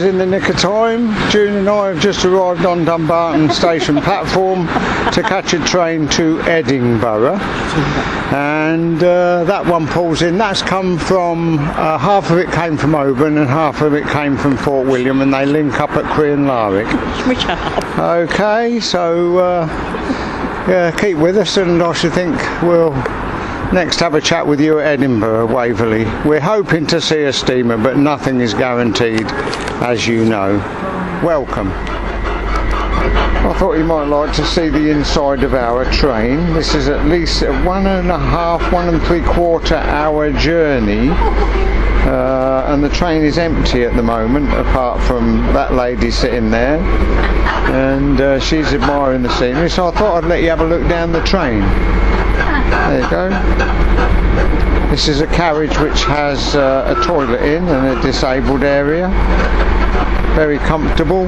was in the nick of time. June and I have just arrived on Dumbarton station platform to catch a train to Edinburgh, and that one pulls in. That's come from, half of it came from Oban and half of it came from Fort William, and they link up at Crianlarwick. Okay, so yeah, keep with us, and I should think we'll next have a chat with you at Edinburgh, Waverley. We're hoping to see a steamer, but nothing is guaranteed, as you know. Welcome. I thought you might like to see the inside of our train. This is at least a 1 3/4 hour journey, and the train is empty at the moment, apart from that lady sitting there, and she's admiring the scenery, so I thought I'd let you have a look down the train. There you go. This is a carriage which has a toilet in and a disabled area. Very comfortable.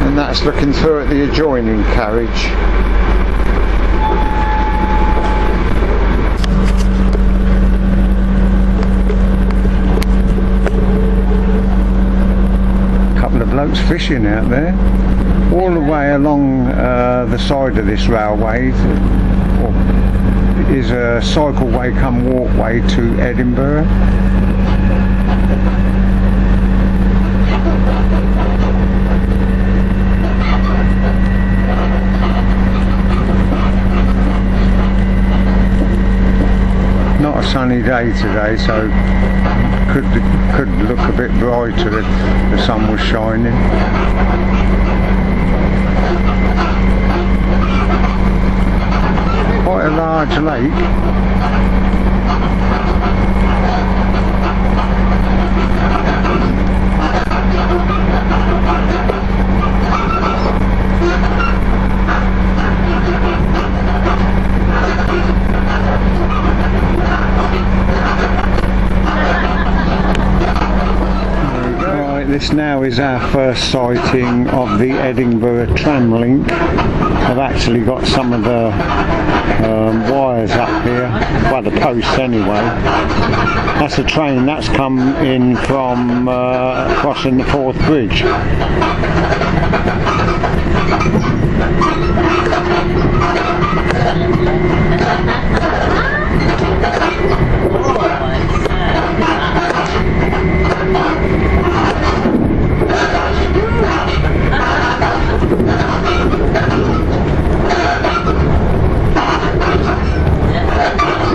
And that's looking through at the adjoining carriage. Blokes fishing out there. All the way along the side of this railway is a cycleway come walkway to Edinburgh. Not a sunny day today, so could look a bit brighter if the sun was shining. Quite a large lake. This now is our first sighting of the Edinburgh tram link. I've actually got some of the wires up here, well, the posts anyway. That's a train that's come in from crossing the Forth Bridge.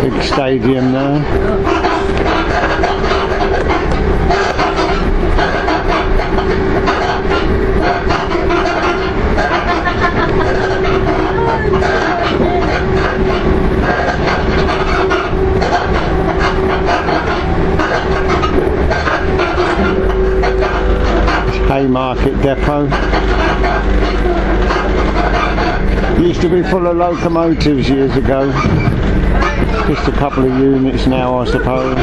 Big stadium there. Haymarket depot. Used to be full of locomotives years ago. Just a couple of units now, I suppose.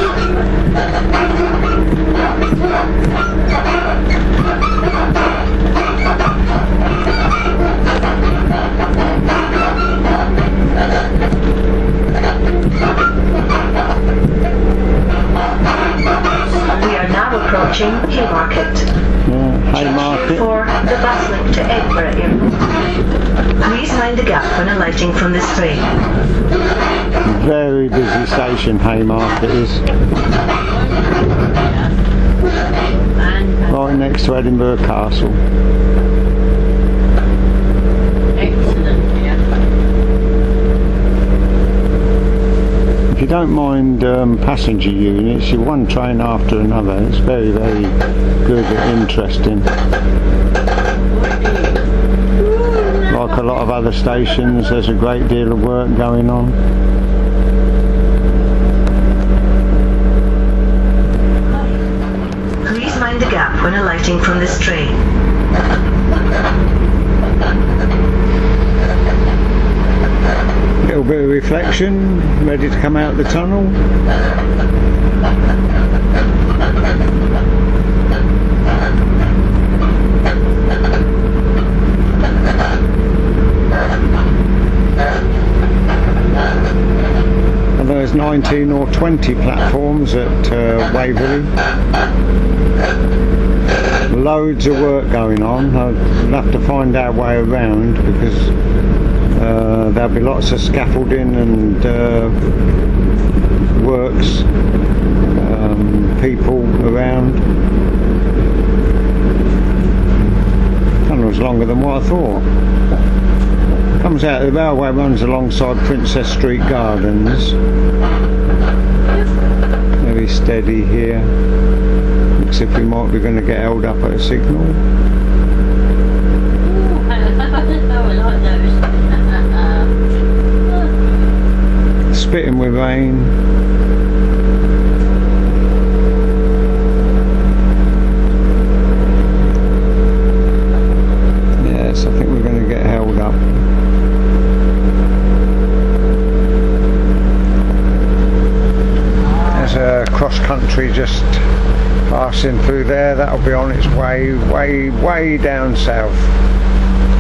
We are now approaching Haymarket. Haymarket. For the bus link to Edinburgh Airport. Please mind the gap when alighting from this train. Very busy station, Haymarket is. Right next to Edinburgh Castle. Excellent, yeah. If you don't mind passenger units, you're one train after another. It's very, very good and interesting. Like a lot of other stations, there's a great deal of work going on. Please mind the gap when alighting from this train. Little bit of reflection, ready to come out the tunnel. 19 or 20 platforms at Waverley. Loads of work going on. I'll have to find our way around because there'll be lots of scaffolding and works, people around. Tunnel's longer than what I thought. Comes out, the railway runs alongside Princess Street Gardens. Very steady here. Looks if we might be going to get held up at a signal. Spitting with rain. Yes, I think we're going to get held up. There's a cross country just passing through there. That'll be on its way down south.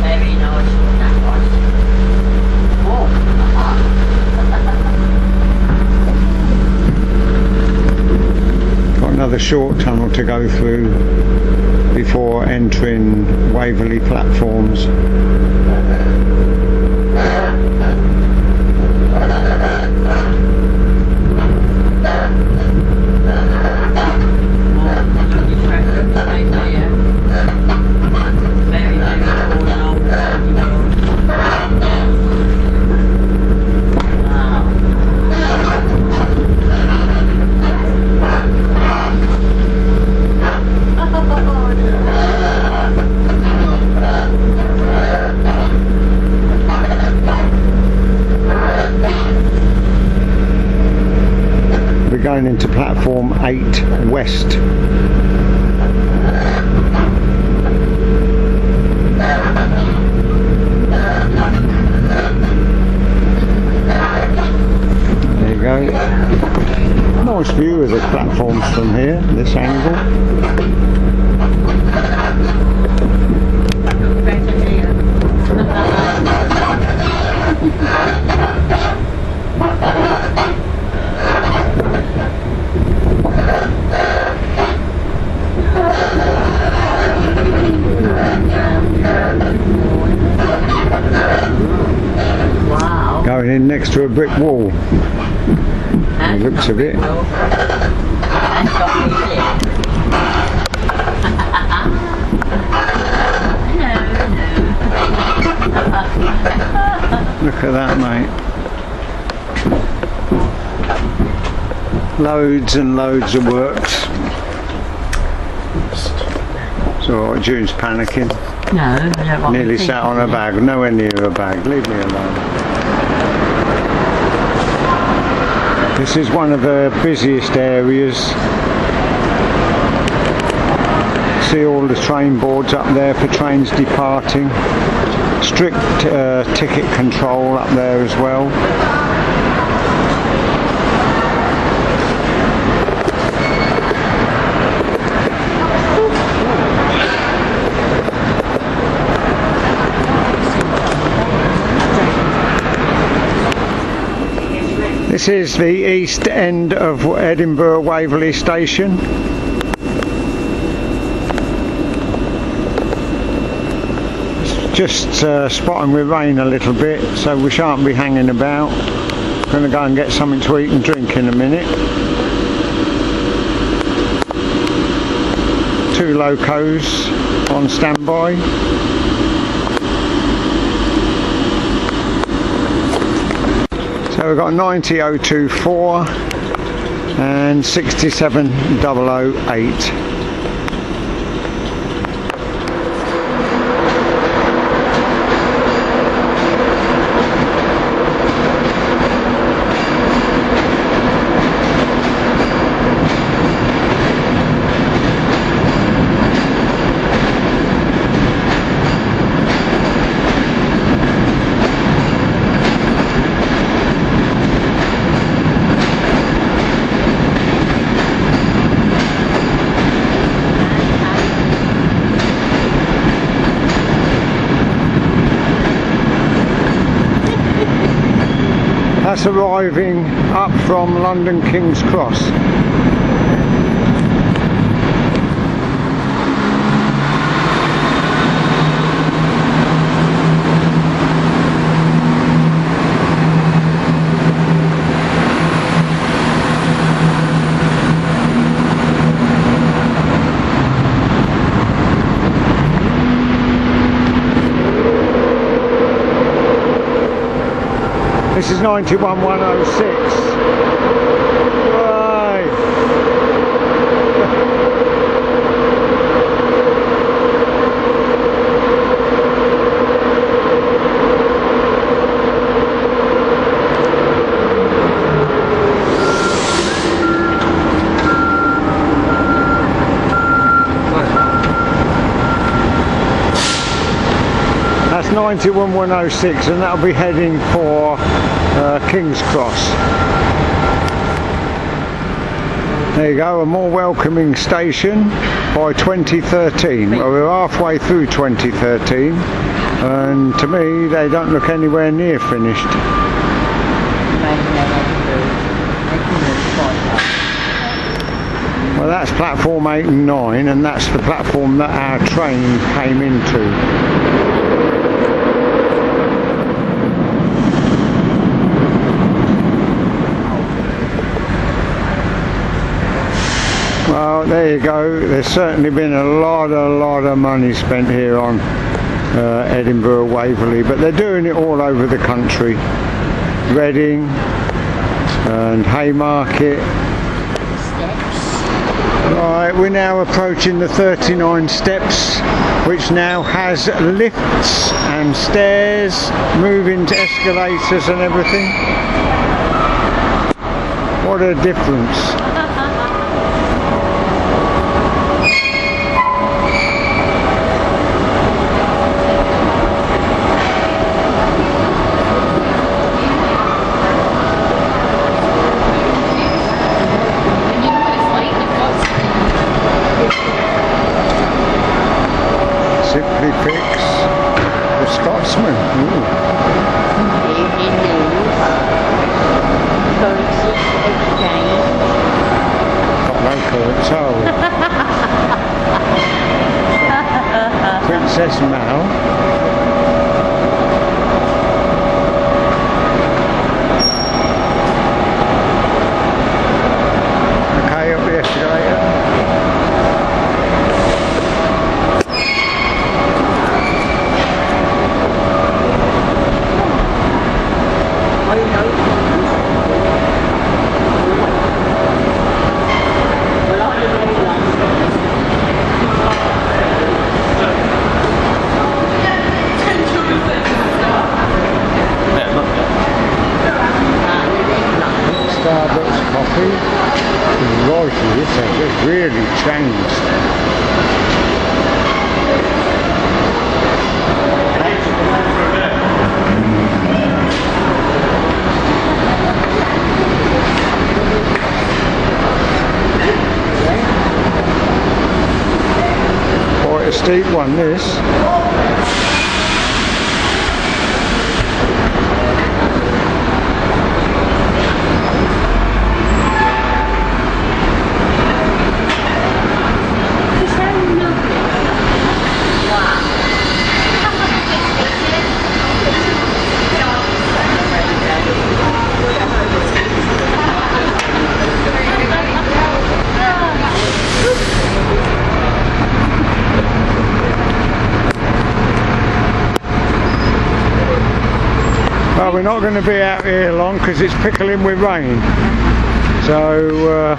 Very nice one, that was. Got another short tunnel to go through before entering Waverley platforms. Going into platform 8 west. There you go. Nice view of the platforms from here, this angle. Wow. Going in next to a brick wall. It looks of it. Look at that, mate. Loads and loads of works. It's alright, June's panicking. No, I don't want Nearly to sat on a bag, nowhere near a bag, leave me alone. This is one of the busiest areas. See all the train boards up there for trains departing. Strict ticket control up there as well. This is the east end of Edinburgh Waverley station. Just spotting with rain a little bit, so we shan't be hanging about. Going to go and get something to eat and drink in a minute. 2 locos on standby. So we've got 90024 and 67008. that's arriving up from London King's Cross. This is 91106. Right. That's 91106, and that'll be heading for King's Cross. There you go, a more welcoming station by 2013. Well, we're halfway through 2013, and to me they don't look anywhere near finished. Well, that's platform 8 and 9, and that's the platform that our train came into. Well, there you go. There's certainly been a lot of money spent here on Edinburgh Waverley, but they're doing it all over the country. Reading and Haymarket. Right, we're now approaching the 39 steps, which now has lifts and stairs, moving to escalators and everything. What a difference. The Scotsman. Got no current toe. Princess Mal. Okay, up the escalator. Starbucks coffee. Right, this has really changed. Quite a steep one, this. Well, we're not going to be out here long because it's pickling with rain. So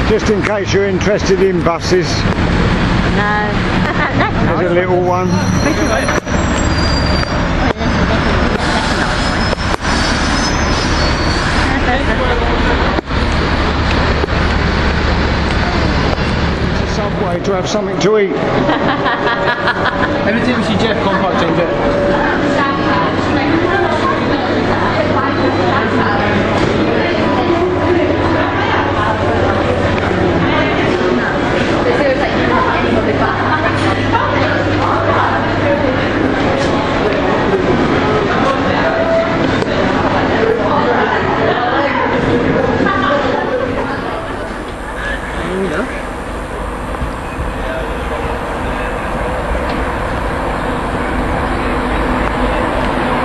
just in case you're interested in buses, No. there's a little one. Subway to have something to eat. Everything was your Jeff compact change it.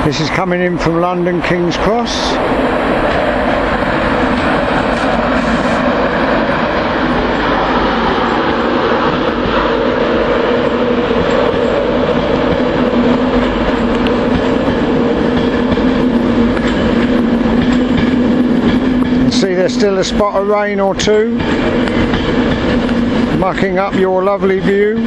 This is coming in from London King's Cross. You see there's still a spot of rain or two mucking up your lovely view.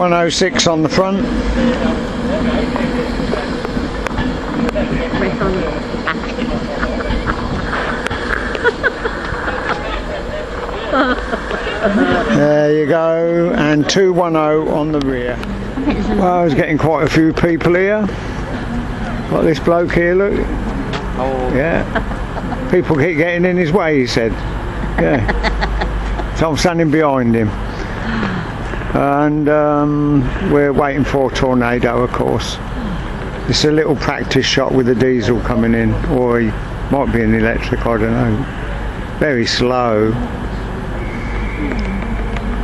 .106 on the front. There you go, and 210 on the rear. Well, I was getting quite a few people here. Like this bloke here, look. Oh. Yeah. People keep getting in his way, he said. Yeah. So I'm standing behind him. And we're waiting for a tornado, of course. It's a little practice shot with the diesel coming in, or he might be an electric, I don't know. Very slow.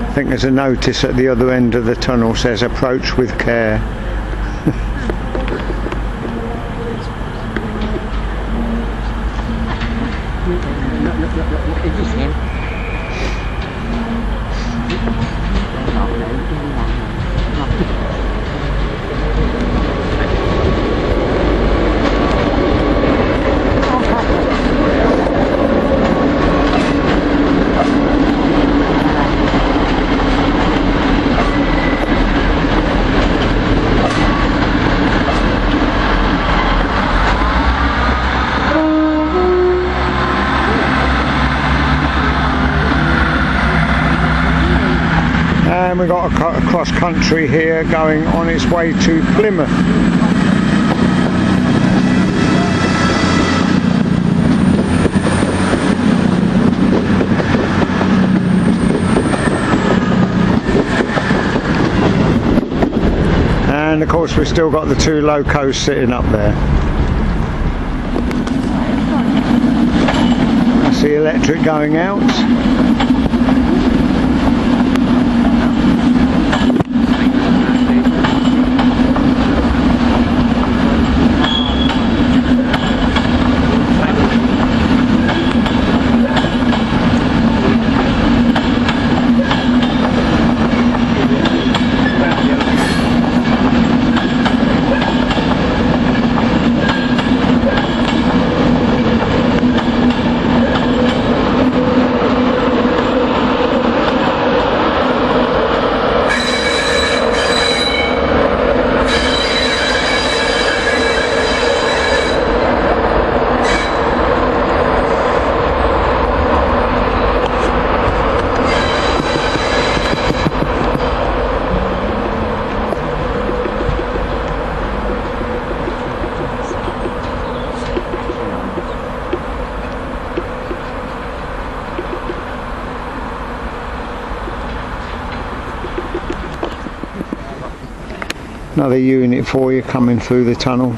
I think there's a notice at the other end of the tunnel says approach with care. And we've got a cross country here going on its way to Plymouth. And of course we've still got the two locos sitting up there. That's the electric going out. Another unit for you coming through the tunnel.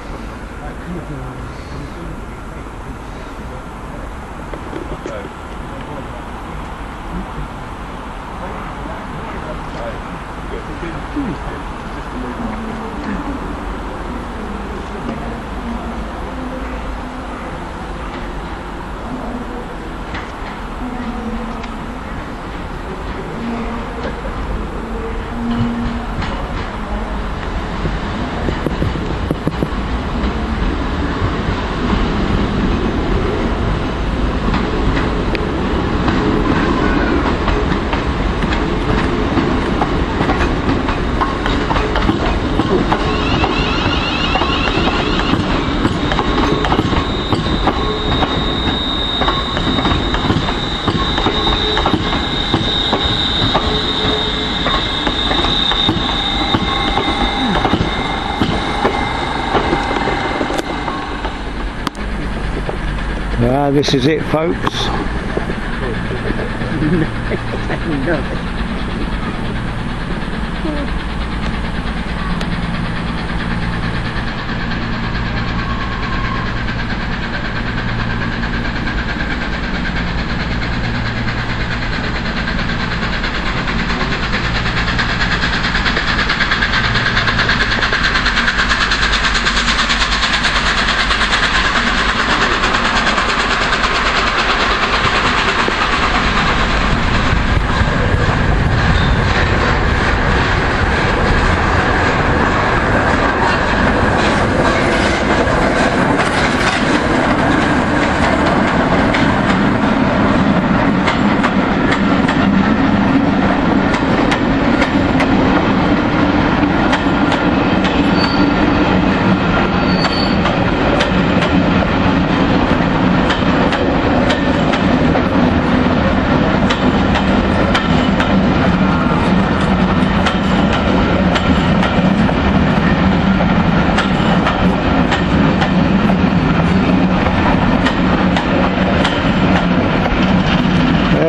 This is it, folks.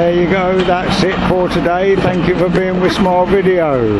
There you go, that's it for today. Thank you for being with my video.